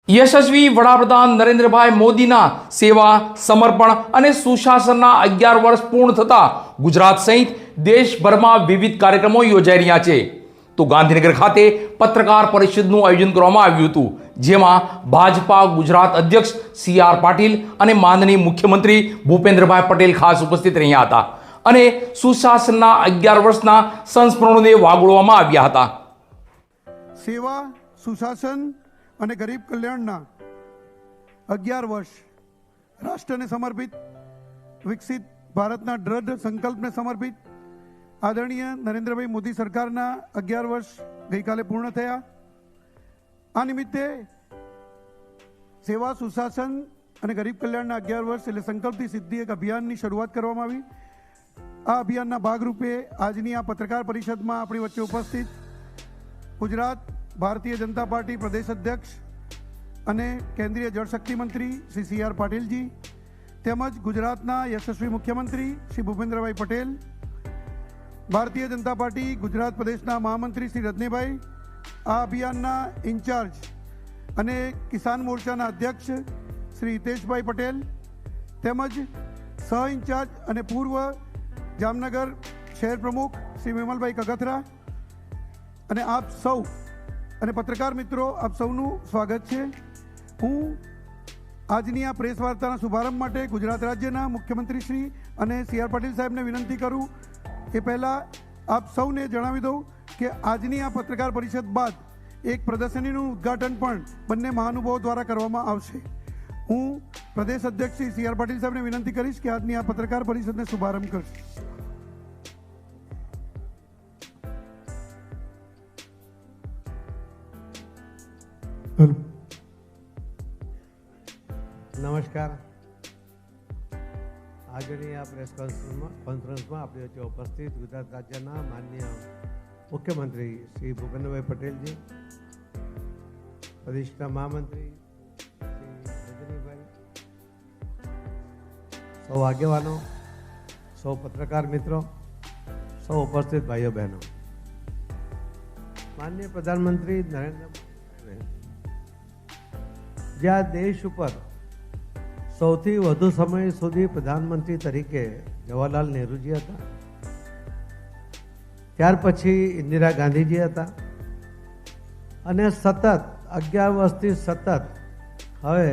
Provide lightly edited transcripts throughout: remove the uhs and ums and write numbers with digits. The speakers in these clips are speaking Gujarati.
યશસ્વી વડાપ્રધાન નરેન્દ્રભાઈ મોદીના સેવા સમર્પણ અને સુશાસનના 11 વર્ષ પૂર્ણ થતા ગુજરાત સહિત દેશભરમાં વિવિધ કાર્યક્રમો યોજાઈ રહ્યા છે. તો ગાંધીનગર ખાતે પત્રકાર પરિષદનું આયોજન કરવામાં આવ્યું હતું, જેમાં ભાજપા ગુજરાત અધ્યક્ષ CR પાટીલ અને માનનીય મુખ્યમંત્રી ભૂપેન્દ્રભાઈ પટેલ ખાસ ઉપસ્થિત રહ્યા હતા અને સુશાસનના 11 વર્ષના સંસ્મરણોને વાગોળવામાં આવ્યા હતા. સેવા, સુશાસન અને ગરીબ કલ્યાણના 11 વર્ષ રાષ્ટ્રને સમર્પિત, વિકસિત ભારતના દ્રઢ સંકલ્પને સમર્પિત આદરણીય નરેન્દ્રભાઈ મોદી સરકારના 11 વર્ષ ગઈકાલે પૂર્ણ થયા. આ નિમિત્તે સેવા, સુશાસન અને ગરીબ કલ્યાણના 11 વર્ષ એટલે સંકલ્પથી સિદ્ધિ એક અભિયાનની શરૂઆત કરવામાં આવી. આ અભિયાનના ભાગરૂપે આજની આ પત્રકાર પરિષદમાં આપણી વચ્ચે ઉપસ્થિત ગુજરાત ભારતીય જનતા પાર્ટી પ્રદેશ અધ્યક્ષ અને કેન્દ્રીય જળશક્તિ મંત્રી શ્રી CR પાટીલજી તેમજ ગુજરાતના યશસ્વી મુખ્યમંત્રી શ્રી ભૂપેન્દ્રભાઈ પટેલ, ભારતીય જનતા પાર્ટી ગુજરાત પ્રદેશના મહામંત્રી શ્રી રજનીભાઈ, આ અભિયાનના ઇન્ચાર્જ અને કિસાન મોરચાના અધ્યક્ષ શ્રી હિતેશભાઈ પટેલ તેમજ સહ ઇન્ચાર્જ અને પૂર્વ જામનગર શહેર પ્રમુખ શ્રી વિમલભાઈ કગથરા અને આપ સૌ અને પત્રકાર મિત્રો, આપ સૌનું સ્વાગત છે. હું આજની આ પ્રેસ વાર્તાના શુભારંભ માટે ગુજરાત રાજ્યના મુખ્યમંત્રી શ્રી અને CR પાટીલ સાહેબને વિનંતી કરું. એ પહેલાં આપ સૌને જણાવી દઉં કે આજની આ પત્રકાર પરિષદ બાદ એક પ્રદર્શનીનું ઉદ્ઘાટન પણ બંને મહાનુભાવો દ્વારા કરવામાં આવશે. હું પ્રદેશ અધ્યક્ષ શ્રી CR પાટીલ સાહેબને વિનંતી કરીશ કે આજની આ પત્રકાર પરિષદને શુભારંભ કરશે. નમસ્કાર. આજની આ પ્રેસ કોન્ફરન્સમાં આપણી વચ્ચે ઉપસ્થિત ગુજરાત રાજ્યના માનનીય મુખ્યમંત્રી શ્રી ભૂપેન્દ્રભાઈ પટેલજી, પ્રદેશના મહામંત્રી શ્રી રજનીભાઈ, સૌ આગેવાનો, સૌ પત્રકાર મિત્રો, સૌ ઉપસ્થિત ભાઈઓ બહેનો, માનનીય પ્રધાનમંત્રી નરેન્દ્ર મોદી જ્યાં દેશ ઉપર સૌથી વધુ સમય સુધી પ્રધાનમંત્રી તરીકે જવાહરલાલ નહેરુજી હતા, ત્યાર પછી ઇન્દિરા ગાંધીજી હતા અને સતત 11 વર્ષથી સતત હવે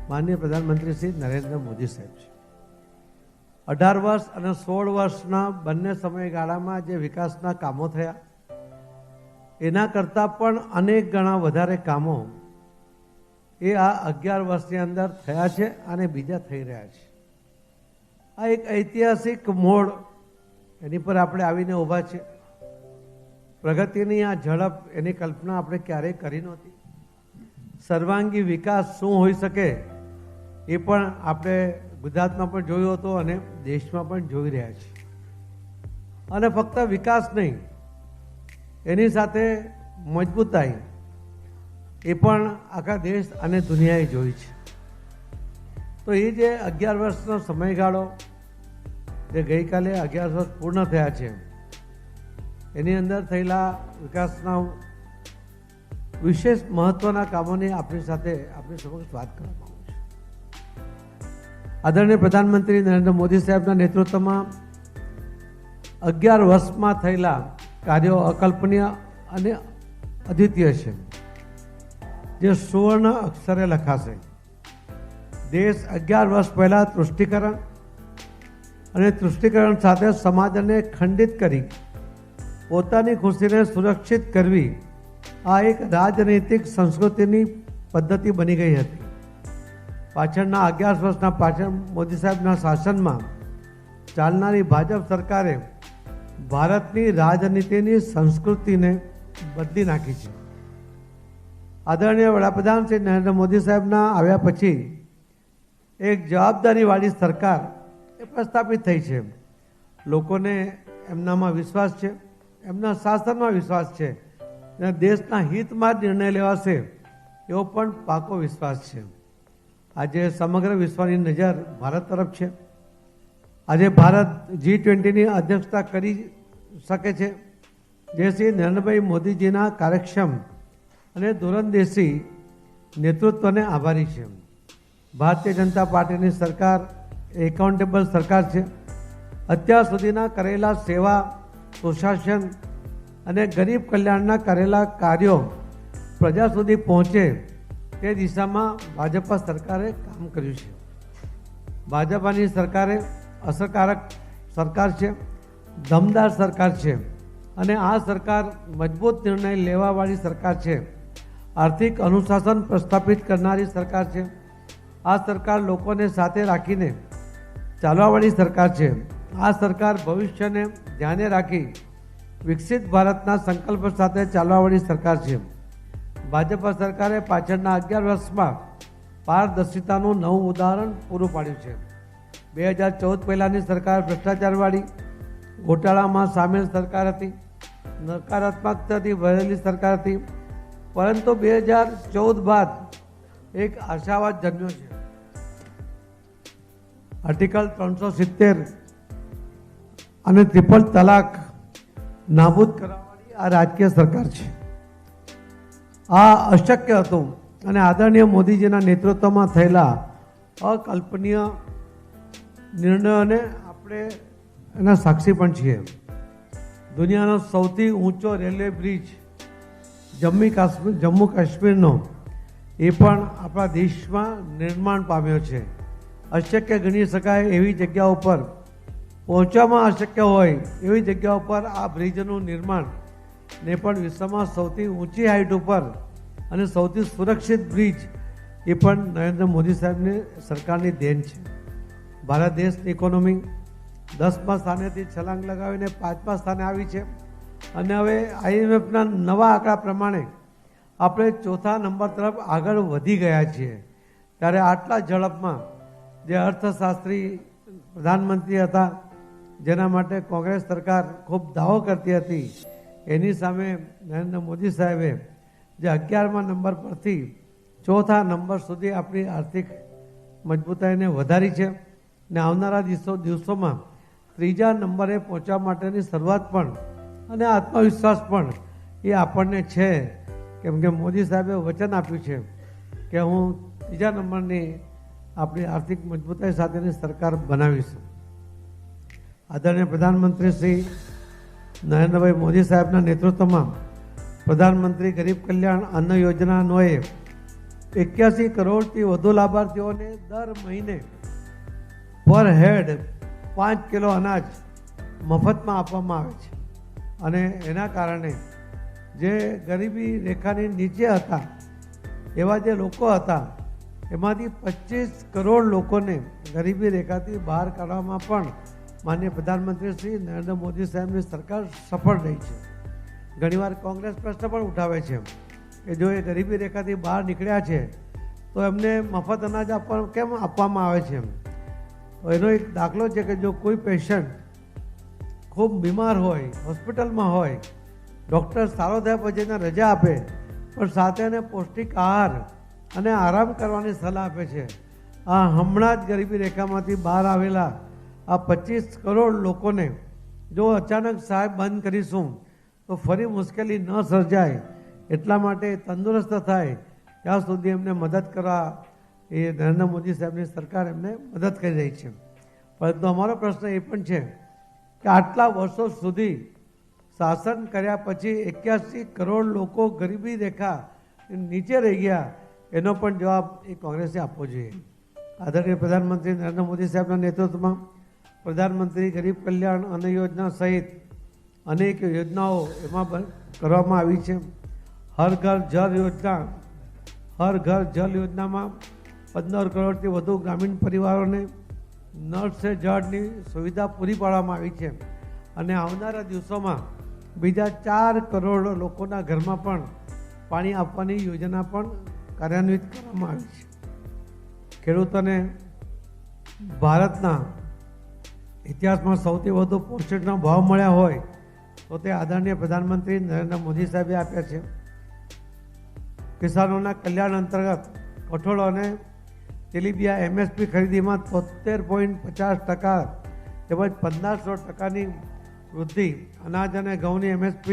માનનીય પ્રધાનમંત્રી શ્રી નરેન્દ્ર મોદી સાહેબ છે. 18 વર્ષ અને 16 વર્ષના બંને સમયગાળામાં જે વિકાસના કામો થયા એના કરતાં પણ અનેક ગણા વધારે કામો એ આ 11 વર્ષની અંદર થયા છે અને બીજા થઈ રહ્યા છે. આ એક ઐતિહાસિક મોડ એની પર આપણે આવીને ઊભા છે. પ્રગતિની આ ઝડપ એની કલ્પના આપણે ક્યારેય કરી નહોતી. સર્વાંગી વિકાસ શું હોઈ શકે એ પણ આપણે ગુજરાતમાં પણ જોયો હતો અને દેશમાં પણ જોઈ રહ્યા છીએ. અને ફક્ત વિકાસ નહીં, એની સાથે મજબૂતાઈ એ પણ આખા દેશ અને દુનિયાએ જોઈ છે. તો એ જે 11 વર્ષનો સમયગાળો જે ગઈકાલે 11 વર્ષ પૂર્ણ થયા છે એની અંદર થયેલા વિકાસના વિશેષ મહત્વના કામોની આપણી સાથે આપણી સમક્ષ વાત કરવામાં આવે છે. આદરણીય પ્રધાનમંત્રી નરેન્દ્ર મોદી સાહેબના નેતૃત્વમાં 11 વર્ષમાં થયેલા કાર્યો અકલ્પનીય અને અદ્વિતીય છે, જે સુવર્ણ અક્ષરે લખાશે. દેશ 11 વર્ષ પહેલાં તૃષ્ટિકરણ અને તૃષ્ટિકરણ સાથે સમાજને ખંડિત કરી પોતાની ખુશીને સુરક્ષિત કરવી આ એક રાજનૈતિક સંસ્કૃતિની પદ્ધતિ બની ગઈ હતી. પાછળના 11 વર્ષના પાછળ મોદી સાહેબના શાસનમાં ચાલનારી ભાજપ સરકારે ભારતની રાજનીતિની સંસ્કૃતિને બદલી નાખી છે. આદરણીય વડાપ્રધાન શ્રી નરેન્દ્ર મોદી સાહેબના આવ્યા પછી એક જવાબદારીવાળી સરકાર એ પ્રસ્થાપિત થઈ છે. લોકોને એમનામાં વિશ્વાસ છે, એમના શાસનમાં વિશ્વાસ છે અને દેશના હિતમાં જ નિર્ણય લેવાશે એવો પણ પાકો વિશ્વાસ છે. આજે સમગ્ર વિશ્વની નજર ભારત તરફ છે. આજે ભારત G20ની અધ્યક્ષતા કરી શકે છે, જે શ્રી નરેન્દ્રભાઈ મોદીજીના કાર્યક્ષમ અને દૂરંદેશી નેતૃત્વને આભારી છે. ભારતીય જનતા પાર્ટીની સરકાર એકાઉન્ટેબલ સરકાર છે. અત્યાર સુધીના કરેલા સેવા, સુશાસન અને ગરીબ કલ્યાણના કરેલા કાર્યો પ્રજા સુધી પહોંચે તે દિશામાં ભાજપા સરકારે કામ કર્યું છે. ભાજપાની સરકારે અસરકારક સરકાર છે, દમદાર સરકાર છે અને આ સરકાર મજબૂત નિર્ણય લેવાવાળી સરકાર છે. આર્થિક અનુશાસન પ્રસ્થાપિત કરનારી સરકાર છે. આ સરકાર લોકોને સાથે રાખીને ચાલવાવાળી સરકાર છે. આ સરકાર ભવિષ્યને ધ્યાને રાખી વિકસિત ભારતના સંકલ્પ સાથે ચાલવાવાળી સરકાર છે. ભાજપા સરકારે પાછળના 11 વર્ષમાં પારદર્શિતાનું નવું ઉદાહરણ પૂરું પાડ્યું છે. 2014 પહેલાંની સરકાર ભ્રષ્ટાચારવાળી, ગોટાળામાં સામેલ સરકાર હતી, નકારાત્મકતાથી ભરેલી સરકાર હતી. પરંતુ 2014 બાદ એક આશાવાદ જન્મ્યો છે. આર્ટિકલ 370 અને ટ્રિપલ તલાક નાબૂદ કરવાવાળી આ રાજકીય સરકાર છે. આ અશક્ય હતું અને આદરણીય મોદીજીના નેતૃત્વમાં થયેલા અકલ્પનીય નિર્ણયોને આપણે એના સાક્ષી પણ છીએ. દુનિયાનો સૌથી ઊંચો રેલવે બ્રિજ જમ્મુ કાશ્મીરનો એ પણ આપણા દેશમાં નિર્માણ પામ્યો છે. અશક્ય ગણી શકાય એવી જગ્યા ઉપર, પહોંચવામાં અશક્ય હોય એવી જગ્યા ઉપર આ બ્રિજનું નિર્માણ ને પણ વિશ્વમાં સૌથી ઊંચી હાઇટ ઉપર અને સૌથી સુરક્ષિત બ્રિજ એ પણ નરેન્દ્ર મોદી સાહેબની સરકારની દેન છે. ભારત દેશની ઇકોનોમી 10મા સ્થાનેથી છલાંગ લગાવીને 5મા સ્થાને આવી છે અને હવે IMFના નવા આંકડા પ્રમાણે આપણે 4થા નંબર તરફ આગળ વધી ગયા છીએ. ત્યારે આટલા ઝડપમાં જે અર્થશાસ્ત્રી પ્રધાનમંત્રી હતા, જેના માટે કોંગ્રેસ સરકાર ખૂબ દાવો કરતી હતી, એની સામે નરેન્દ્ર મોદી સાહેબે જે 11મા નંબર પરથી 4થા નંબર સુધી આપણી આર્થિક મજબૂતાઈને વધારી છે ને આવનારા દિવસોમાં 3જા નંબરે પહોંચવા માટેની શરૂઆત પણ અને આત્મવિશ્વાસ પણ એ આપણને છે. કેમ કે મોદી સાહેબે વચન આપ્યું છે કે હું 3જા નંબરની આપણી આર્થિક મજબૂતાઈ સાથેની સરકાર બનાવીશું. આદરણીય પ્રધાનમંત્રી શ્રી નરેન્દ્રભાઈ મોદી સાહેબના નેતૃત્વમાં પ્રધાનમંત્રી ગરીબ કલ્યાણ અન્ન યોજનાનોએ 81 કરોડથી વધુ લાભાર્થીઓને દર મહિને પર હેડ 5 કિલો અનાજ મફતમાં આપવામાં આવે છે અને એના કારણે જે ગરીબી રેખાની નીચે હતા એવા જે લોકો હતા એમાંથી 25 કરોડ લોકોને ગરીબી રેખાથી બહાર કાઢવામાં પણ માનનીય પ્રધાનમંત્રી શ્રી નરેન્દ્ર મોદી સાહેબની સરકાર સફળ રહી છે. ઘણીવાર કોંગ્રેસ પ્રશ્ન પણ ઉઠાવે છે કે જો એ ગરીબી રેખાથી બહાર નીકળ્યા છે તો એમને મફત અનાજ કેમ આપવામાં આવે છે. એનો એક દાખલો છે કે જો કોઈ પેશન્ટ ખૂબ બીમાર હોય, હોસ્પિટલમાં હોય, ડૉક્ટર સારો થયા પછી એને રજા આપે પણ સાથે એને પૌષ્ટિક આહાર અને આરામ કરવાની સલાહ આપે છે. આ હમણાં જ ગરીબી રેખામાંથી બહાર આવેલા આ 25 કરોડ લોકોને જો અચાનક સાહેબ બંધ કરીશું તો ફરી મુશ્કેલી ન સર્જાય, એટલા માટે તંદુરસ્ત થાય ત્યાં સુધી એમને મદદ કરવા એ નરેન્દ્ર મોદી સાહેબની સરકાર એમને મદદ કરી રહી છે. પરંતુ અમારો પ્રશ્ન એ પણ છે કે આટલા વર્ષો સુધી શાસન કર્યા પછી 81 કરોડ લોકો ગરીબી રેખા નીચે રહી ગયા, એનો પણ જવાબ એ કોંગ્રેસે આપવો જોઈએ. આદરણીય પ્રધાનમંત્રી નરેન્દ્ર મોદી સાહેબના નેતૃત્વમાં પ્રધાનમંત્રી ગરીબ કલ્યાણ અન્ન યોજના સહિત અનેક યોજનાઓ એમાં કરવામાં આવી છે. હર ઘર જલ યોજનામાં 15 કરોડથી વધુ ગ્રામીણ પરિવારોને નળ સે જળની સુવિધા પૂરી પાડવામાં આવી છે અને આવનારા દિવસોમાં બીજા 4 કરોડ લોકોના ઘરમાં પણ પાણી આપવાની યોજના પણ કાર્યાન્વિત કરવામાં આવી છે. ખેડૂતોને ભારતના ઇતિહાસમાં સૌથી વધુ પોષણના ભાવ મળ્યા હોય તો તે આદરણીય પ્રધાનમંત્રી નરેન્દ્ર મોદી સાહેબે આપ્યા છે. કિસાનોના કલ્યાણ અંતર્ગત કઠોળ અને તેલીબિયા MSP ખરીદીમાં 73.50% તેમજ 1500%ની વૃદ્ધિ, અનાજ અને ઘઉંની MSP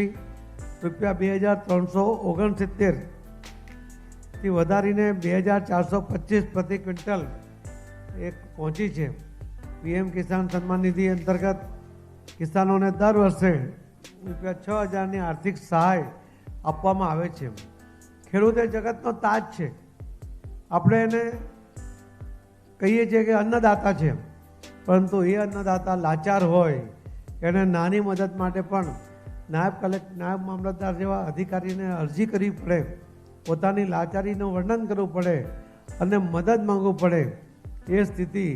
₹2,369 થી વધારીને 2425 પ્રતિ ક્વિન્ટલ એક પહોંચી છે. પીએમ કિસાન સન્માન નિધિ અંતર્ગત કિસાનોને દર વર્ષે ₹6,000ની આર્થિક સહાય આપવામાં આવે છે. ખેડૂત એ જગતનો તાજ છે. આપણે એને કહીએ છીએ કે અન્નદાતા છે, પરંતુ એ અન્નદાતા લાચાર હોય એને નાની મદદ માટે પણ નાયબ મામલતદાર જેવા અધિકારીને અરજી કરવી પડે, પોતાની લાચારીનું વર્ણન કરવું પડે અને મદદ માંગવું પડે. એ સ્થિતિ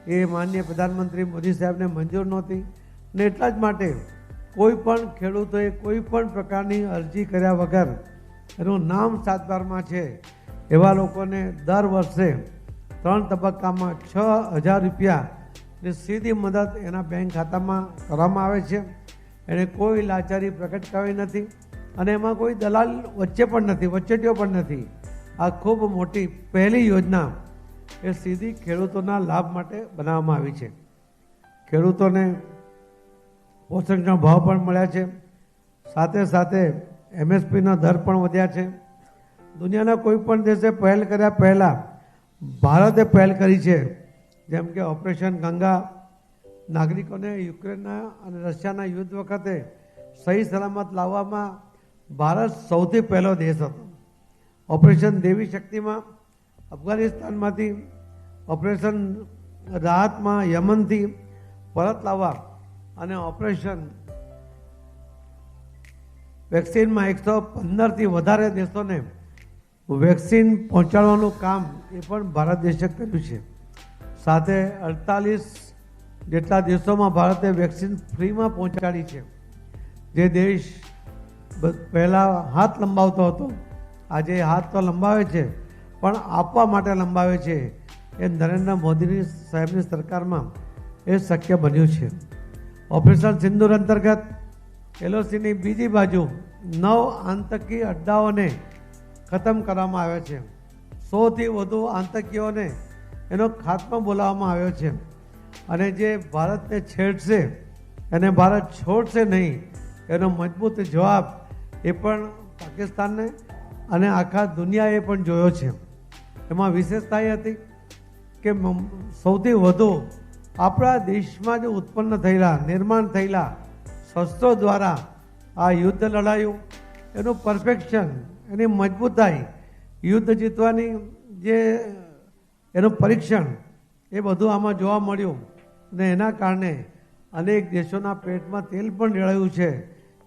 એ માનનીય પ્રધાનમંત્રી મોદી સાહેબને મંજૂર નહોતી ને એટલા જ માટે કોઈ પણ ખેડૂતોએ કોઈ પણ પ્રકારની અરજી કર્યા વગર એનું નામ 7/12માં છે એવા લોકોને દર વર્ષે 3 તબક્કામાં ₹6,000ની સીધી મદદ એના બેંક ખાતામાં કરવામાં આવે છે. એણે કોઈ લાચારી પ્રગટ કરી નથી અને એમાં કોઈ દલાલ વચ્ચે પણ નથી, વચ્ચેટીઓ પણ નથી. આ ખૂબ મોટી પહેલી યોજના એ સીધી ખેડૂતોના લાભ માટે બનાવવામાં આવી છે. ખેડૂતોને પોષણના ભાવ પણ મળ્યા છે, સાથે સાથે MSPના દર પણ વધ્યા છે. દુનિયાના કોઈ પણ દેશે પહેલ કર્યા પહેલાં ભારતે પહેલ કરી છે. જેમ કે ઓપરેશન ગંગા, નાગરિકોને યુક્રેનના અને રશિયાના યુદ્ધ વખતે સહી સલામત લાવવામાં ભારત સૌથી પહેલો દેશ હતો. ઓપરેશન દેવી શક્તિમાં અફઘાનિસ્તાનમાંથી, ઓપરેશન રાહતમાં યમનથી પરત લાવવા અને ઓપરેશન વેક્સિનમાં 115થી વધારે દેશોને વેક્સિન પહોંચાડવાનું કામ એ પણ ભારત દેશે કર્યું છે. સાથે 48 જેટલા દેશોમાં ભારતે વેક્સિન ફ્રીમાં પહોંચાડી છે. જે દેશ પહેલાં હાથ લંબાવતો હતો આજે હાથ તો લંબાવે છે પણ આપવા માટે લંબાવે છે. એ નરેન્દ્ર મોદીની સાહેબની સરકારમાં એ શક્ય બન્યું છે. ઓપરેશન સિંદૂર અંતર્ગત LOCની બીજી બાજુ 9 આતંકી અડ્ડાઓને ખતમ કરવામાં આવ્યા છે. 100થી વધુ આતંકીઓને એનો ખાત્મો બોલાવવામાં આવ્યો છે. અને જે ભારતને છેડશે એને ભારત છોડશે નહીં એનો મજબૂત જવાબ એ પણ પાકિસ્તાનને અને આખા દુનિયાએ પણ જોયો છે. એમાં વિશેષતા એ હતી કે સૌથી વધુ આપણા દેશમાં જે ઉત્પન્ન થયેલા, નિર્માણ થયેલા શસ્ત્રો દ્વારા આ યુદ્ધ લડાયું, એનું પરફેક્શન, એની મજબૂતાઈ, યુદ્ધ જીતવાની જે એનું પરીક્ષણ એ બધું આમાં જોવા મળ્યું. ને એના કારણે અનેક દેશોના પેટમાં તેલ પણ રેડાયું છે.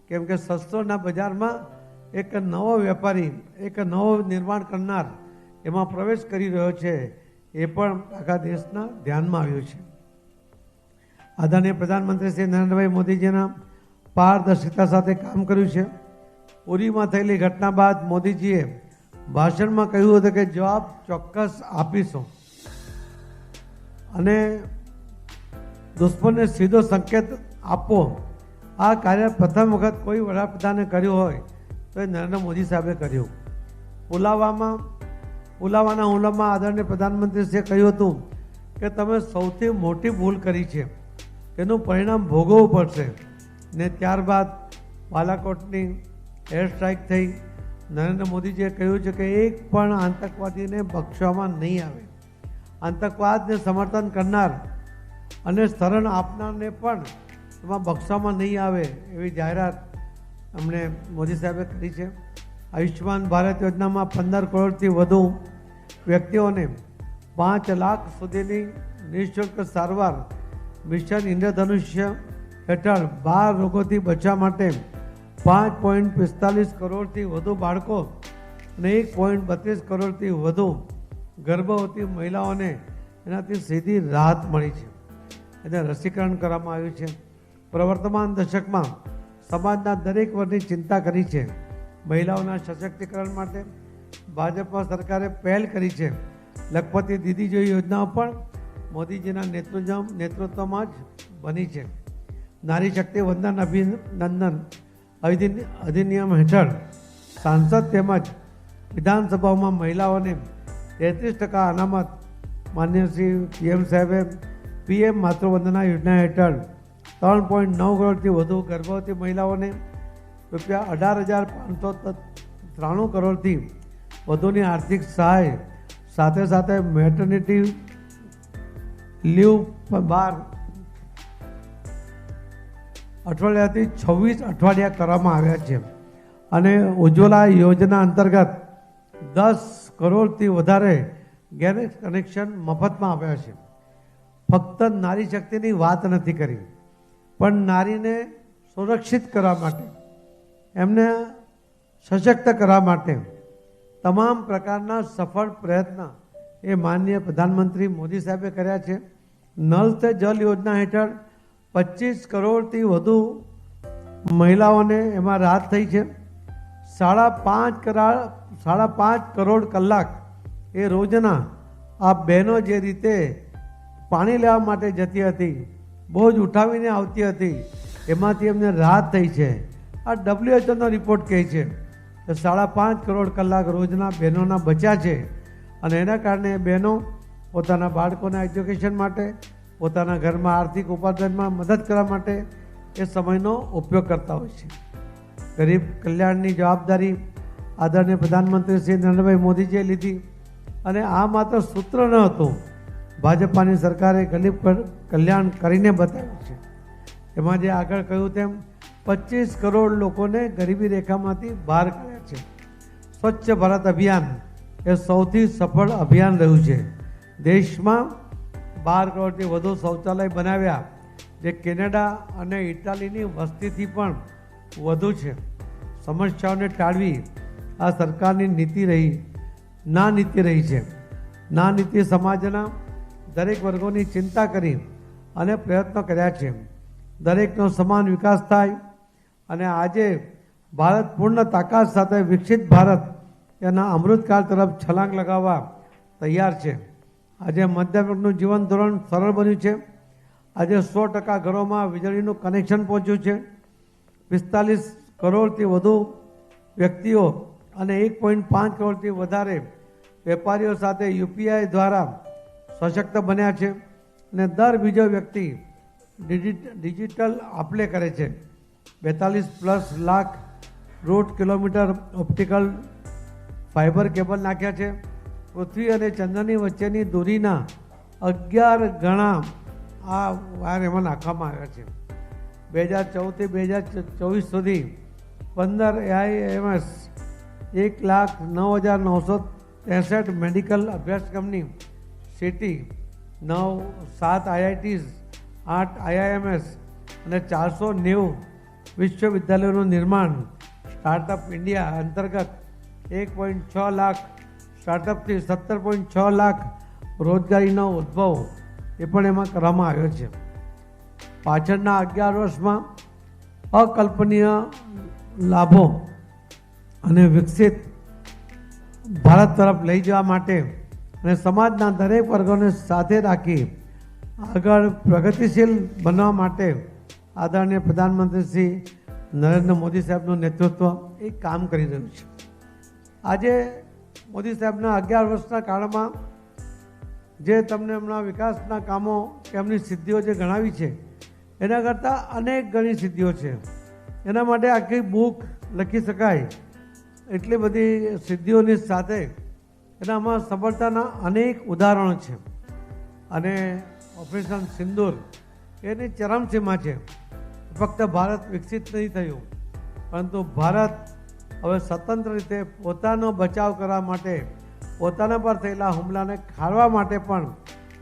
કેમ કે શસ્ત્રોના બજારમાં એક નવો વેપારી, એક નવો નિર્માણ કરનાર એમાં પ્રવેશ કરી રહ્યો છે. એ પણ આખા દેશના ધ્યાનમાં આવ્યું છે. આદરણીય પ્રધાનમંત્રી શ્રી નરેન્દ્રભાઈ મોદીજીના પારદર્શિતા સાથે કામ કર્યું છે. ઉરીમાં થયેલી ઘટના બાદ મોદીજીએ ભાષણમાં કહ્યું હતું કે જવાબ ચોક્કસ આપીશું અને દુશ્મનને સીધો સંકેત આપવો. આ કાર્ય પ્રથમ વખત કોઈ વડાપ્રધાને કર્યું હોય તો એ નરેન્દ્ર મોદી સાહેબે કર્યું. પુલાવાના હુમલામાં આદરણીય પ્રધાનમંત્રીશ્રીએ કહ્યું હતું કે તમે સૌથી મોટી ભૂલ કરી છે, તેનું પરિણામ ભોગવવું પડશે. ને ત્યારબાદ બાલાકોટની એર સ્ટ્રાઇક થઈ. નરેન્દ્ર મોદીજીએ કહ્યું છે કે એક પણ આતંકવાદીને બક્ષવામાં નહીં આવે. આતંકવાદને સમર્થન કરનાર અને શરણ આપનારને પણ એમાં બક્ષવામાં નહીં આવે એવી જાહેરાત અમને મોદી સાહેબે કરી છે. આયુષ્યમાન ભારત યોજનામાં 15 કરોડથી વધુ વ્યક્તિઓને 5 લાખ સુધીની નિઃશુલ્ક સારવાર, મિશન ઇન્દ્રધનુષ્ય હેઠળ 12 રોગોથી બચવા માટે 5.45 કરોડથી વધુ બાળકો અને 1.32 કરોડથી વધુ ગર્ભવતી મહિલાઓને એનાથી સીધી રાહત મળી છે. એને રસીકરણ કરવામાં આવ્યું છે. પ્રવર્તમાન દશકમાં સમાજના દરેક વર્ગની ચિંતા કરી છે. મહિલાઓના સશક્તિકરણ માટે ભાજપા સરકારે પહેલ કરી છે. લખપતિ દીદી જેવી યોજનાઓ પણ મોદીજીના નેતૃત્વમાં જ બની છે. નારી શક્તિ વંદન અભિનંદન અધિનિયમ હેઠળ સાંસદ તેમજ વિધાનસભાઓમાં મહિલાઓને 33% અનામત. માન્ય શ્રી PM સાહેબે PM માતૃવંદના યોજના હેઠળ 3.9 કરોડથી વધુ ગર્ભવતી મહિલાઓને ₹18,593 કરોડથી વધુની આર્થિક સહાય, સાથે સાથે મેટર્નિટી લીવ 12 અઠવાડિયાથી 26 અઠવાડિયા કરવામાં આવ્યા છે. અને ઉજ્જવલા યોજના અંતર્ગત 10 કરોડથી વધારે ગેસ કનેક્શન મફતમાં આપ્યા છે. ફક્ત નારી શક્તિની વાત નથી કરી, પણ નારીને સુરક્ષિત કરવા માટે, એમને સશક્ત કરવા માટે તમામ પ્રકારના સફળ પ્રયત્ન એ માનનીય પ્રધાનમંત્રી મોદી સાહેબે કર્યા છે. નલ સે જલ યોજના હેઠળ 25 કરોડથી વધુ મહિલાઓને એમાં રાહત થઈ છે. 5.5 કરોડ કલાક એ રોજના આ બહેનો જે રીતે પાણી લેવા માટે જતી હતી, બોજ ઉઠાવીને આવતી હતી, એમાંથી એમને રાહત થઈ છે. આ WHO રિપોર્ટ કહે છે કે 5.5 કરોડ કલાક રોજના બહેનોના બચ્યા છે. અને એના કારણે બહેનો પોતાના બાળકોના એજ્યુકેશન માટે, પોતાના ઘરમાં આર્થિક ઉપાર્જનમાં મદદ કરવા માટે એ સમયનો ઉપયોગ કરતા હોય છે. ગરીબ કલ્યાણની જવાબદારી આદરણીય પ્રધાનમંત્રી શ્રી નરેન્દ્રભાઈ મોદીજીએ લીધી. અને આ માત્ર સૂત્ર ન હતું, ભાજપાની સરકારે ગરીબ કલ્યાણ કરીને બતાવ્યું છે. એમાં જે આગળ કહ્યું તેમ 25 કરોડ લોકોને ગરીબી રેખામાંથી બહાર કાઢ્યા છે. સ્વચ્છ ભારત અભિયાન એ સૌથી સફળ અભિયાન રહ્યું છે. દેશમાં 12 કરોડથી વધુ શૌચાલય બનાવ્યા, જે કેનેડા અને ઇટાલીની વસ્તીથી પણ વધુ છે. સમસ્યાઓને ટાળવી આ સરકારની નીતિ રહી છે. ના નીતિ સમાજના દરેક વર્ગોની ચિંતા કરી અને પ્રયત્નો કર્યા છે. દરેકનો સમાન વિકાસ થાય અને આજે ભારત પૂર્ણ તાકાત સાથે વિકસિત ભારત એના અમૃતકાળ તરફ છલાંગ લગાવવા તૈયાર છે. આજે મધ્યમ વર્ગનું જીવન ધોરણ સરળ બન્યું છે. આજે 100% ઘરોમાં વીજળીનું કનેક્શન પહોંચ્યું છે. 45 કરોડથી વધુ વ્યક્તિઓ અને 1.5 કરોડથી વધારે વેપારીઓ સાથે UPI દ્વારા સશક્ત બન્યા છે. અને દર બીજો વ્યક્તિ ડિજિટલ આપલે કરે છે. 42+ lakh route kilometre optical fibre cable નાખ્યા છે. પૃથ્વી અને ચંદ્રની વચ્ચેની દૂરીના 11 ગણા આ વાયર એમાં નાખવામાં આવ્યા છે. 2014થી 2024 સુધી 15 AIMS 1,09,963 મેડિકલ અભ્યાસક્રમની સિટી, 7 IITs, 8 IIMS અને 490 વિશ્વવિદ્યાલયોનું નિર્માણ સ્ટાર્ટઅપ ઇન્ડિયા અંતર્ગત 1.6 લાખ સ્ટાર્ટઅપથી 17.6 લાખ રોજગારીનો ઉદ્ભવ એ પણ એમાં કરવામાં આવ્યો છે. પાછળના 11 વર્ષમાં અકલ્પનીય લાભો અને વિકસિત ભારત તરફ લઈ જવા માટે અને સમાજના દરેક વર્ગોને સાથે રાખી આગળ પ્રગતિશીલ બનવા માટે આદરણીય પ્રધાનમંત્રી શ્રી નરેન્દ્ર મોદી સાહેબનું નેતૃત્વ એ કામ કરી રહ્યું છે. આજે મોદી સાહેબના 11 વર્ષના કાળમાં જે તમને હમણાં વિકાસના કામો કે એમની સિદ્ધિઓ જે ગણાવી છે, એના કરતાં અનેક ગણી સિદ્ધિઓ છે. એના માટે આખી બુક લખી શકાય એટલી બધી સિદ્ધિઓની સાથે એનામાં સફળતાના અનેક ઉદાહરણો છે. અને ઓપરેશન સિંદૂર એની ચરમસીમા છે. ફક્ત ભારત વિકસિત નહીં થયું, પરંતુ ભારત હવે સ્વતંત્ર રીતે પોતાનો બચાવ કરવા માટે, પોતાના પર થયેલા હુમલાને ખાળવા માટે પણ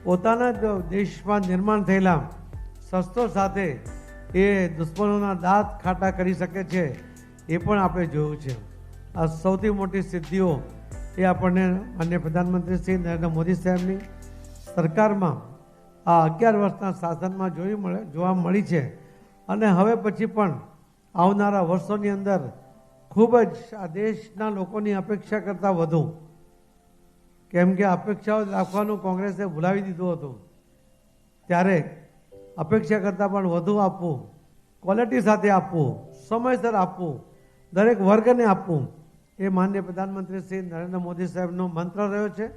પોતાના દેશમાં નિર્માણ થયેલા શસ્ત્રો સાથે એ દુશ્મનોના દાંત ખાટા કરી શકે છે, એ પણ આપણે જોયું છે. આ સૌથી મોટી સિદ્ધિઓ એ આપણને માનનીય પ્રધાનમંત્રી શ્રી નરેન્દ્ર મોદી સાહેબની સરકારમાં આ 11 વર્ષના શાસનમાં જોવા મળી છે. અને હવે પછી પણ આવનારા વર્ષોની અંદર ખૂબ જ આ દેશના લોકોની અપેક્ષા કરતાં વધુ, કેમ કે અપેક્ષાઓ રાખવાનું કોંગ્રેસે ભૂલાવી દીધું હતું, ત્યારે અપેક્ષા કરતાં પણ વધુ આપવું, ક્વોલિટી સાથે આપવું, સમયસર આપવું, દરેક વર્ગને આપવું, એ માનનીય પ્રધાનમંત્રી શ્રી નરેન્દ્ર મોદી સાહેબનો મંત્ર રહ્યો છે.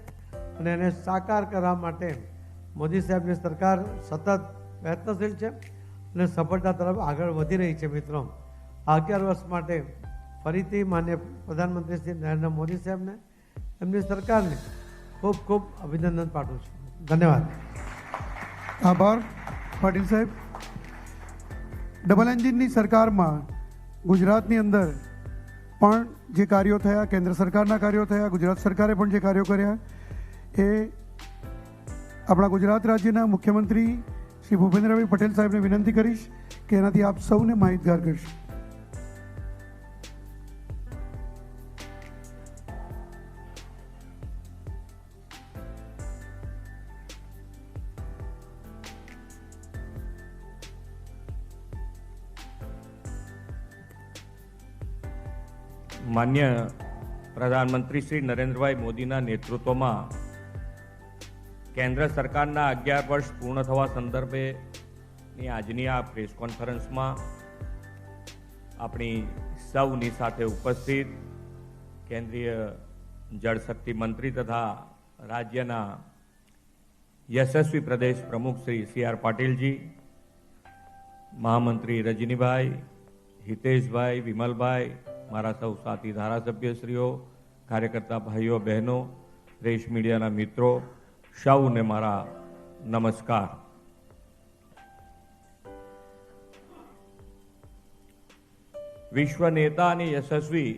અને એને સાકાર કરવા માટે મોદી સાહેબની સરકાર સતત પ્રયત્નશીલ છે અને સફળતા તરફ આગળ વધી રહી છે. મિત્રો, આ 11 વર્ષ માટે ફરીથી માનનીય પ્રધાનમંત્રી શ્રી નરેન્દ્ર મોદી સાહેબને એમની સરકારને ખૂબ ખૂબ અભિનંદન પાઠવું છું. ધન્યવાદ. આભાર પાટીલ સાહેબ. ડબલ એન્જિનની સરકારમાં ગુજરાતની અંદર પણ જે કાર્યો થયા, કેન્દ્ર સરકારના કાર્યો થયા, ગુજરાત સરકારે પણ જે કાર્યો કર્યા, એ આપણા ગુજરાત રાજ્યના મુખ્યમંત્રી શ્રી ભૂપેન્દ્રભાઈ પટેલ સાહેબને વિનંતી કરીશ કે એનાથી આપ સૌને માહિતગાર કરશો. માન્ય પ્રધાનમંત્રી શ્રી નરેન્દ્રભાઈ મોદીના નેતૃત્વમાં કેન્દ્ર સરકારના 11 વર્ષ પૂર્ણ થવા સંદર્ભેની આજની આ પ્રેસ કોન્ફરન્સમાં આપણી સૌની સાથે ઉપસ્થિત કેન્દ્રીય જળશક્તિ મંત્રી તથા રાજ્યના યશસ્વી પ્રદેશ પ્રમુખ શ્રી CR પાટીલજી, મહામંત્રી રજનીભાઈ, હિતેશભાઈ, વિમલભાઈ, મારા સૌ સાથી ધારાસભ્યશ્રીઓ, કાર્યકર્તા ભાઈઓ બહેનો, પ્રેસ મીડિયાના મિત્રો, સૌને મારા નમસ્કાર. વિશ્વ નેતા અને યશસ્વી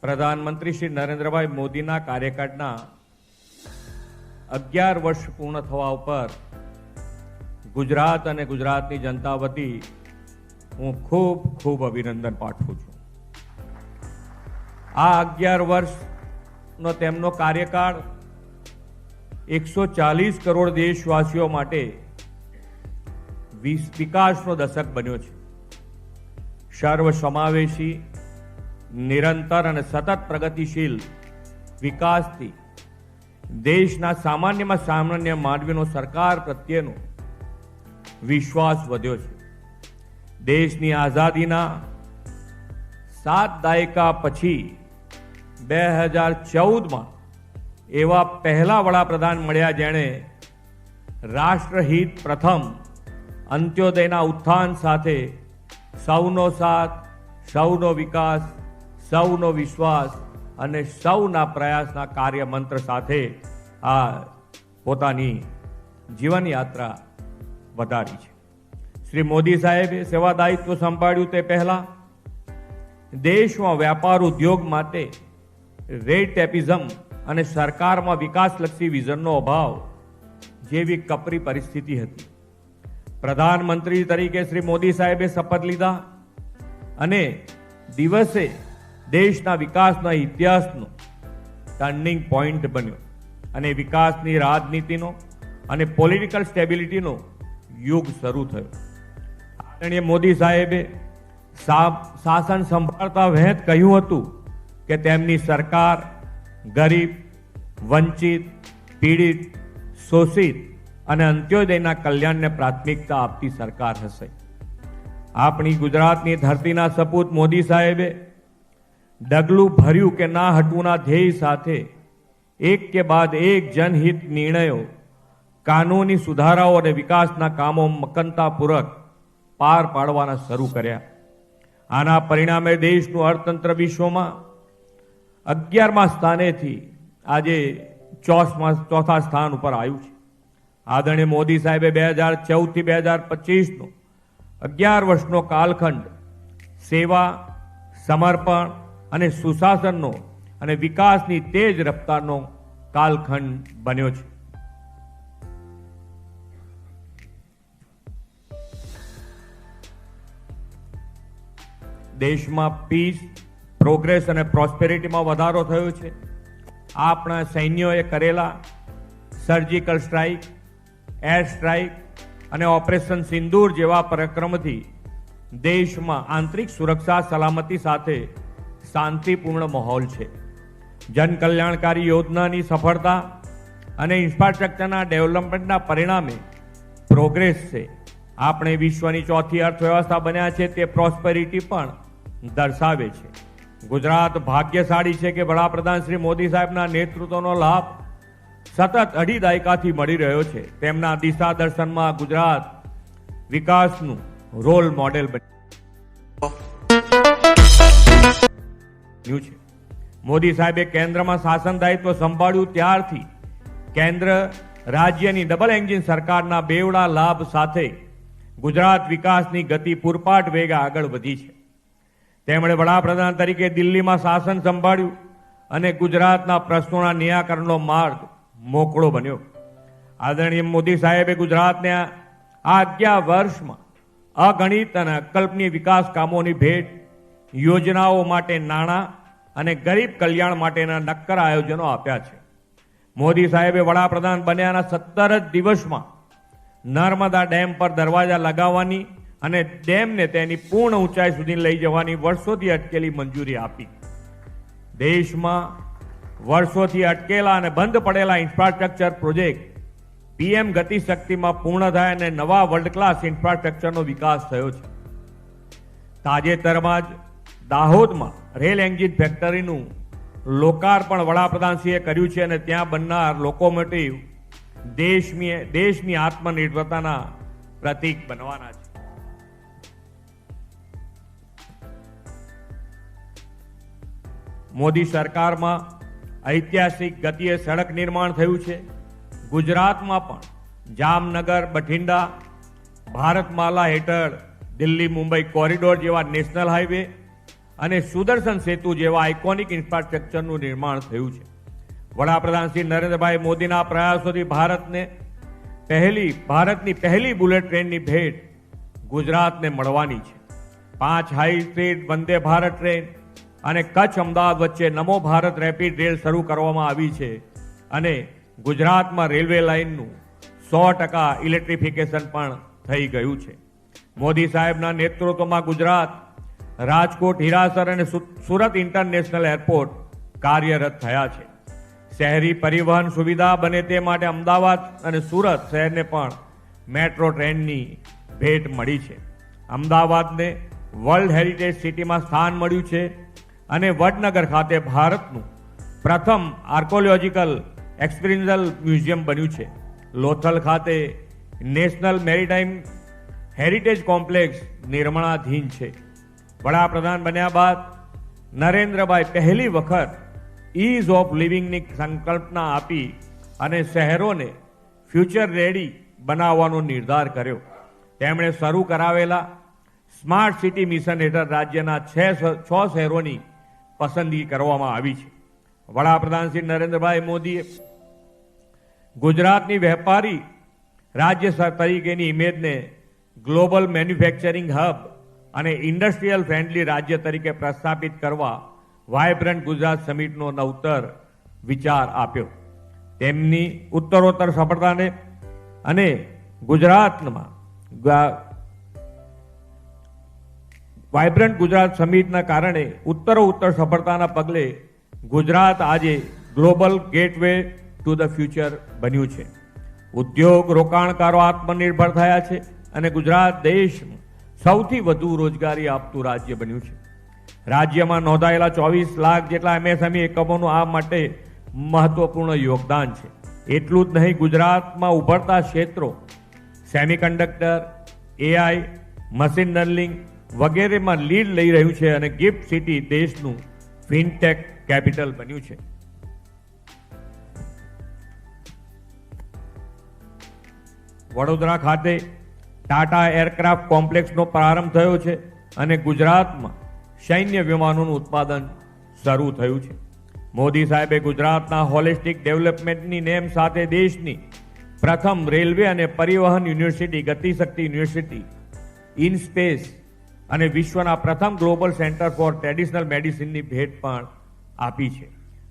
પ્રધાનમંત્રી શ્રી નરેન્દ્રભાઈ મોદીના કાર્યકાળના 11 વર્ષ પૂર્ણ થવા ઉપર ગુજરાત અને ગુજરાતની જનતા વતી હું ખૂબ ખૂબ અભિનંદન પાઠવું છું. આ 11 વર્ષનો તેમનો કાર્યકાળ 140 કરોડ દેશવાસીઓ માટે વિકાસનો દશક બન્યો છે. સર્વસમાવેશી, નિરંતર અને સતત પ્રગતિશીલ વિકાસથી દેશના સામાન્યમાં સામાન્ય માનવીનો સરકાર પ્રત્યેનો વિશ્વાસ વધ્યો છે. દેશની આઝાદીના 7 દાયકા પછી 2014માં એવા પહેલા વડાપ્રધાન મળ્યા જેણે રાષ્ટ્રહિત પ્રથમ, અંત્યોદયના ઉત્થાન સાથે સૌનો સાથ, સૌનો વિકાસ, સૌનો વિશ્વાસ અને સૌના પ્રયાસના કાર્ય મંત્ર સાથે આ પોતાની જીવન યાત્રા વધારી છે. શ્રી મોદી સાહેબે સેવા દાયિત્વ સંભાળ્યું તે પહેલા દેશમાં વ્યાપાર ઉદ્યોગ માટે રેડ ટેપિઝમ અને સરકારમાં વિકાસલક્ષી વિઝનનો અભાવ જેવી કપરી પરિસ્થિતિ હતી. પ્રધાનમંત્રી તરીકે શ્રી મોદી સાહેબે શપથ લીધા અને દિવસે દેશના વિકાસના ઇતિહાસનો ટર્નિંગ પોઈન્ટ બન્યો અને વિકાસની રાજનીતિનો અને પોલિટિકલ સ્ટેબિલિટીનો યુગ શરૂ થયો. આદરણીય મોદી સાહેબે શાસન સંભાળતા વહેત કહ્યું હતું કે તેમની સરકાર ગરીબ, વંચિત, પીડિત, શોષિત અને અંત્યોદયના કલ્યાણને પ્રાથમિકતા આપતી સરકાર હશે. આપણી ગુજરાતની ધરતીના સપૂત મોદી સાહેબે ડગલું ભર્યું કે ના હટવુંના ધ્યેય સાથે એક કે બાદ એક જનહિત નિર્ણયો, કાનૂની સુધારાઓ અને વિકાસના કામો મક્કમતાપૂર્વક પાર પાડવાના શરૂ કર્યા. આના પરિણામે દેશનું અર્થતંત્ર વિશ્વમાં 11મા સ્થાનેથી આજે 4થા સ્થાન ઉપર આવ્યું છે. આદરણીય મોદી સાહેબે 2014 થી 2025નો 11 વર્ષનો કાલખંડ સેવા, સમર્પણ અને સુશાસનનો અને વિકાસની તેજ રફતારનો કાલખંડ બન્યો છે. દેશમાં પીસ, પ્રોગ્રેસ અને પ્રોસ્પેરિટીમાં વધારો થયો છે. આપણા સૈન્યોએ કરેલા સર્જિકલ સ્ટ્રાઇક, એર સ્ટ્રાઇક અને ઓપરેશન સિંદૂર જેવા પરાક્રમથી દેશમાં આંતરિક સુરક્ષા, સલામતી સાથે શાંતિપૂર્ણ માહોલ છે. જનકલ્યાણકારી યોજનાની સફળતા અને ઇન્ફ્રાસ્ટ્રક્ચરના ડેવલપમેન્ટના પરિણામે પ્રોગ્રેસ છે. આપણે વિશ્વની 4થી અર્થવ્યવસ્થા બન્યા છે તે પ્રોસ્પેરિટી પણ દર્શાવે છે. ગુજરાત ભાગ્યશાળી છે કે વડાપ્રધાન શ્રી મોદી સાહેબના નેતૃત્વનો લાભ સતત 2.5 દાયકાથી મળી રહ્યો છે. તેમના દિશા દર્શનમાં ગુજરાત વિકાસનું રોલ મોડેલ બન્યું છે. મોદી સાહેબે કેન્દ્રમાં શાસન દાયિત્વ સંભાળ્યું ત્યારથી કેન્દ્ર રાજ્યની ડબલ એન્જિન સરકારના બેવડા લાભ સાથે ગુજરાત વિકાસની ગતિ પૂરપાટ વેગે આગળ વધી છે. તેમણે વડાપ્રધાન તરીકે દિલ્હીમાં શાસન સંભાળ્યું અને ગુજરાતના પ્રશ્નોના નિરાકરણનો માર્ગ મોકળો બન્યો. આદરણીય મોદી સાહેબે ગુજરાતને આ 11 વર્ષમાં અગણિત અને અકલ્પનીય વિકાસ કામોની ભેટ, યોજનાઓ માટે નાણાં અને ગરીબ કલ્યાણ માટેના નક્કર આયોજનો આપ્યા છે. મોદી સાહેબે વડાપ્રધાન બન્યાના 17 જ દિવસમાં નર્મદા ડેમ પર દરવાજા લગાવવાની અને ડેમને તેની પૂર્ણ ઊંચાઈ સુધી લઈ જવાની વર્ષોથી અટકેલી મંજૂરી આપી. દેશમાં વર્ષોથી અટકેલા અને બંધ પડેલા ઇન્ફ્રાસ્ટ્રક્ચર પ્રોજેક્ટ પીએમ ગતિ શક્તિમાં પૂર્ણ થાય અને નવા વર્લ્ડ ક્લાસ ઇન્ફ્રાસ્ટ્રક્ચરનો વિકાસ થયો છે. તાજેતરમાં જ દાહોદમાં રેલ એન્જિન ફેક્ટરીનું લોકાર્પણ વડાપ્રધાનશ્રીએ કર્યું છે અને ત્યાં બનનાર લોકોમોટિવ દેશની આત્મનિર્ભરતાના પ્રતીક બનવાના છે. મોદી સરકારમાં ઐતિહાસિક ગતિએ સડક નિર્માણ થયું છે. ગુજરાતમાં પણ જામનગર બઠિંડા ભારતમાલા હેઠળ દિલ્હી મુંબઈ કોરિડોર જેવા નેશનલ હાઈવે અને સુદર્શન સેતુ જેવા આઇકોનિક ઇન્ફ્રાસ્ટ્રક્ચરનું નિર્માણ થયું છે. વડાપ્રધાન શ્રી નરેન્દ્રભાઈ મોદીના પ્રયાસોથી ભારતની પહેલી બુલેટ ટ્રેનની ભેટ ગુજરાતને મળવાની છે. 5 high speed Vande Bharat train અને કચ્છ અમદાવાદ વચ્ચે નમો ભારત રેપિડ રેલ શરૂ કરવામાં આવી છે અને ગુજરાતમાં રેલવે લાઇનનું 100% ઇલેક્ટ્રિફિકેશન પણ થઈ ગયું છે. મોદી સાહેબના નેતૃત્વમાં ગુજરાત, રાજકોટ, હીરાસર અને સુરત ઇન્ટરનેશનલ એરપોર્ટ કાર્યરત થયા છે. શહેરી પરિવહન સુવિધા બને તે માટે અમદાવાદ અને સુરત શહેરને પણ મેટ્રો ટ્રેનની ભેટ મળી છે. અમદાવાદને વર્લ્ડ હેરિટેજ સિટીમાં સ્થાન મળ્યું છે અને વડનગર ખાતે ભારતનું પ્રથમ આર્કોલોજીકલ એક્સપિરિયન્શિયલ મ્યુઝિયમ બન્યું છે. લોથલ ખાતે નેશનલ મેરીટાઈમ હેરિટેજ કોમ્પ્લેક્સ નિર્માણાધીન છે. વડાપ્રધાન બન્યા બાદ નરેન્દ્રભાઈ પહેલી વખત ઇઝ ઓફ લિવિંગની સંકલ્પના આપી અને શહેરોને ફ્યુચર રેડી બનાવવાનો નિર્ધાર કર્યો. તેમણે શરૂ કરાવેલા સ્માર્ટ સિટી મિશન હેઠળ રાજ્યના 6 શહેરોની પસંદગી કરવામાં આવી છે. વડાપ્રધાન શ્રી નરેન્દ્રભાઈ મોદીએ ગુજરાતની વેપારી રાજ્ય તરીકેની ઇમેજને ગ્લોબલ મેન્યુફેક્ચરિંગ હબ અને ઇન્ડસ્ટ્રીયલ ફ્રેન્ડલી રાજ્ય તરીકે પ્રસ્થાપિત કરવા વાયબ્રન્ટ ગુજરાત સમિટનો નવતર વિચાર આપ્યો. તેમની ઉત્તરોત્તર સફળતાને અને ગુજરાતમાં વાયબ્રન્ટ ગુજરાત સમિટના કારણે ઉત્તરોત્તર સફળતાના પગલે ગુજરાત આજે global gateway to the future બન્યું છે. ઉદ્યોગ રોકાણકારો આત્મનિર્ભર થયા છે અને ગુજરાત દેશમાં સૌથી વધુ રોજગારી આપતું રાજ્ય બન્યું છે. રાજ્યમાં નોંધાયેલા 24 લાખ જેટલા MSME એકમોનું આ માટે મહત્વપૂર્ણ યોગદાન છે. એટલું જ નહીં, ગુજરાતમાં ઉભરતા ક્ષેત્રો સેમિકન્ડક્ટર, AI, મશીન લર્નિંગ વગેરેમાં લીડ લઈ રહ્યું છે અને ગિફ્ટ સિટી દેશનું ફિનટેક કેપિટલ બન્યું છે. વડોદરા ખાતે ટાટા એરક્રાફ્ટ કોમ્પ્લેક્સનો પ્રારંભ થયો છે અને ગુજરાતમાં સૈન્ય વિમાનોનું ઉત્પાદન શરૂ થયું છે. મોદી સાહેબે ગુજરાતના હોલિસ્ટિક ડેવલપમેન્ટની નેમ સાથે દેશની પ્રથમ રેલવે અને પરિવહન university Gatishakti university, in space અને વિશ્વના પ્રથમ ગ્લોબલ સેન્ટર ફોર ટ્રેડિશનલ મેડિસિનની ભેટ પણ આપી છે.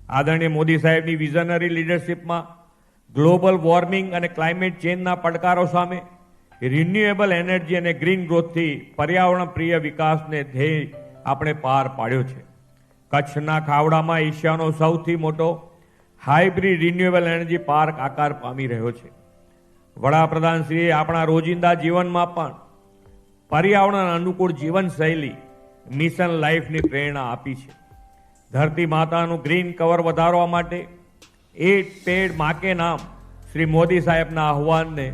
આદરણીય મોદી સાહેબની વિઝનરી લીડરશિપમાં ગ્લોબલ વોર્મિંગ અને ક્લાઇમેટ ચેન્જના પડકારો સામે રિન્યુએબલ એનર્જી અને ગ્રીન ગ્રોથથી પર્યાવરણ પ્રિય વિકાસને ધ્યેય આપણે પાર પાડ્યો છે. કચ્છના ખાવડામાં એશિયાનો સૌથી મોટો હાઇબ્રિડ રિન્યુએબલ એનર્જી પાર્ક આકાર પામી રહ્યો છે. વડાપ્રધાનશ્રીએ આપણા રોજિંદા જીવનમાં પણ પર્યાવરણ અનુકૂળ જીવનશૈલી મિશન લાઈફની પ્રેરણા આપી છે. ધરતી માતાનું ગ્રીન કવર વધારવા માટે એક પેડ માં કે નામ શ્રી મોદી સાહેબના આહવાનને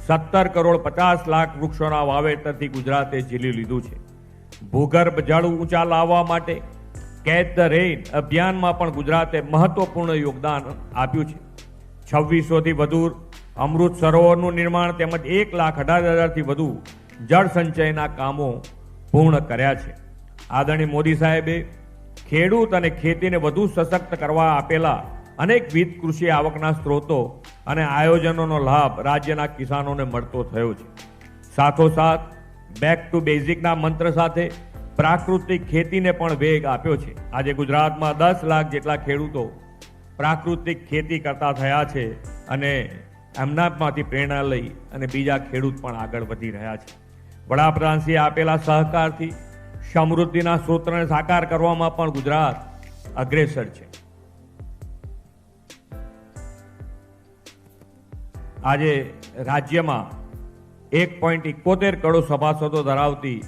17 કરોડ 50 લાખ વૃક્ષોના વાવેતરથી ગુજરાતે ઝીલી લીધું છે. ભૂગર્ભ જળ ઊંચા લાવવા માટે કેચ ધ રેઇન અભિયાનમાં પણ ગુજરાતે મહત્વપૂર્ણ યોગદાન આપ્યું છે. 2600થી વધુ અમૃત સરોવરનું નિર્માણ તેમજ 1,18,000થી વધુ જળ સંચયના કામો પૂર્ણ કર્યા છે. આદરણીય મોદી સાહેબે ખેડૂત અને ખેતીને વધુ સશક્ત કરવા આપેલા અનેકવિધ કૃષિ આવકના સ્ત્રોતો અને આયોજનોનો લાભ રાજ્યના કિસાનોને મળતો થયો છે. સાથોસાથ બેક ટુ બેઝિકના મંત્ર સાથે પ્રાકૃતિક ખેતીને પણ વેગ આપ્યો છે. આજે ગુજરાતમાં 10 લાખ જેટલા ખેડૂતો પ્રાકૃતિક ખેતી કરતા થયા છે અને એમનામાંથી પ્રેરણા લઈ અને બીજા ખેડૂત પણ આગળ વધી રહ્યા છે. વડાપ્રધાનશ્રીએ આપેલા સહકારથી સમૃદ્ધિના સૂત્રને સાકાર કરવામાં પણ ગુજરાત અગ્રેસર છે. આજે રાજ્યમાં 1.71 કરોડ સભાસદો ધરાવતી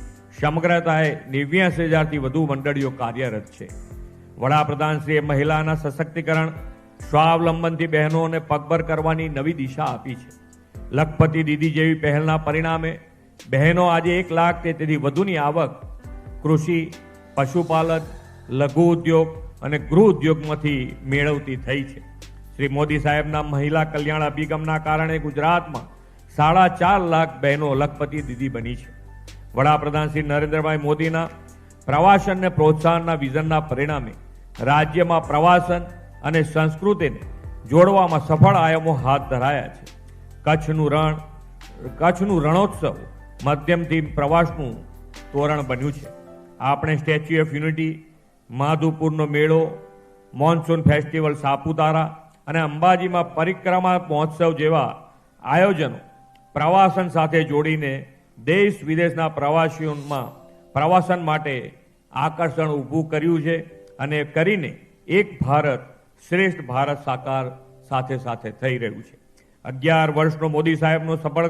સમગ્રતાએ 89,000થી વધુ મંડળીઓ કાર્યરત છે. વડાપ્રધાનશ્રીએ મહિલાના સશક્તિકરણ સ્વાવલંબનથી બહેનોને પગભર કરવાની નવી દિશા આપી છે. લખપતિ દીદી જેવી પહેલના પરિણામે બહેનો આજે 1 લાખ કે તેથી વધુની આવક કૃષિ, પશુપાલન, લઘુ ઉદ્યોગ અને ગૃહ ઉદ્યોગમાંથી મેળવતી થઈ છે. શ્રી મોદી સાહેબના મહિલા કલ્યાણ અભિગમના કારણે ગુજરાતમાં 4.5 લાખ બહેનો લખપતિ દીદી બની છે. વડાપ્રધાન શ્રી નરેન્દ્રભાઈ મોદીના પ્રવાસનને પ્રોત્સાહનના વિઝનના પરિણામે રાજ્યમાં પ્રવાસન અને સંસ્કૃતિને જોડવામાં સફળ આયામો હાથ ધરાયા છે. કચ્છનું રણોત્સવ માધ્યમથી પ્રવાસનું તોરણ બન્યું છે. આપણે સ્ટેચ્યુ ઓફ યુનિટી, માધુપુરનો મેળો, મોન્સૂન ફેસ્ટિવલ સાપુતારા અને અંબાજીમાં પરિક્રમા મહોત્સવ જેવા આયોજનો પ્રવાસન સાથે જોડીને દેશ વિદેશના પ્રવાસીઓમાં પ્રવાસન માટે આકર્ષણ ઊભું કર્યું છે અને કરીને એક ભારત શ્રેષ્ઠ ભારત સાકાર સાથે સાથે થઈ રહ્યું છે. 11 વર્ષનો મોદી સાહેબનો સફળ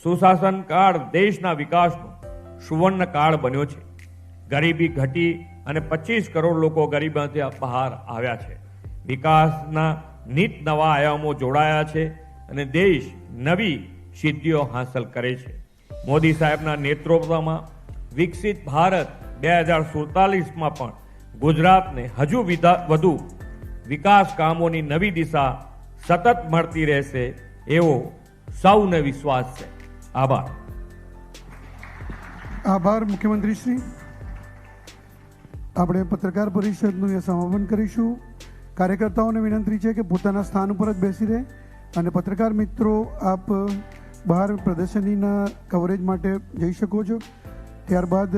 સુશાસન કાળ દેશના વિકાસનો સુવર્ણ કાળ બન્યો છે. ગરીબી ઘટી અને 25 કરોડ લોકો ગરીબીમાંથી બહાર આવ્યા છે. વિકાસના નીત નવા આયામો જોડાયા છે અને દેશ નવી સિદ્ધિઓ હાંસલ કરે છે. મોદી સાહેબના નેતૃત્વમાં વિકસિત ભારત 2047માં પણ ગુજરાતને હજુ વધુ વિકાસ કામોની નવી દિશા સતત મળતી રહેશે એવો સૌને વિશ્વાસ છે. આભાર. આભાર મુખ્યમંત્રી શ્રી. આપણે પત્રકાર પરિષદનું એ સમાપન કરીશું. કાર્યકર્તાઓને વિનંતી છે કે પોતાના સ્થાન ઉપર જ બેસી રહે અને પત્રકાર મિત્રો આપ બહાર પ્રદર્શનીના કવરેજ માટે જઈ શકો છો. ત્યારબાદ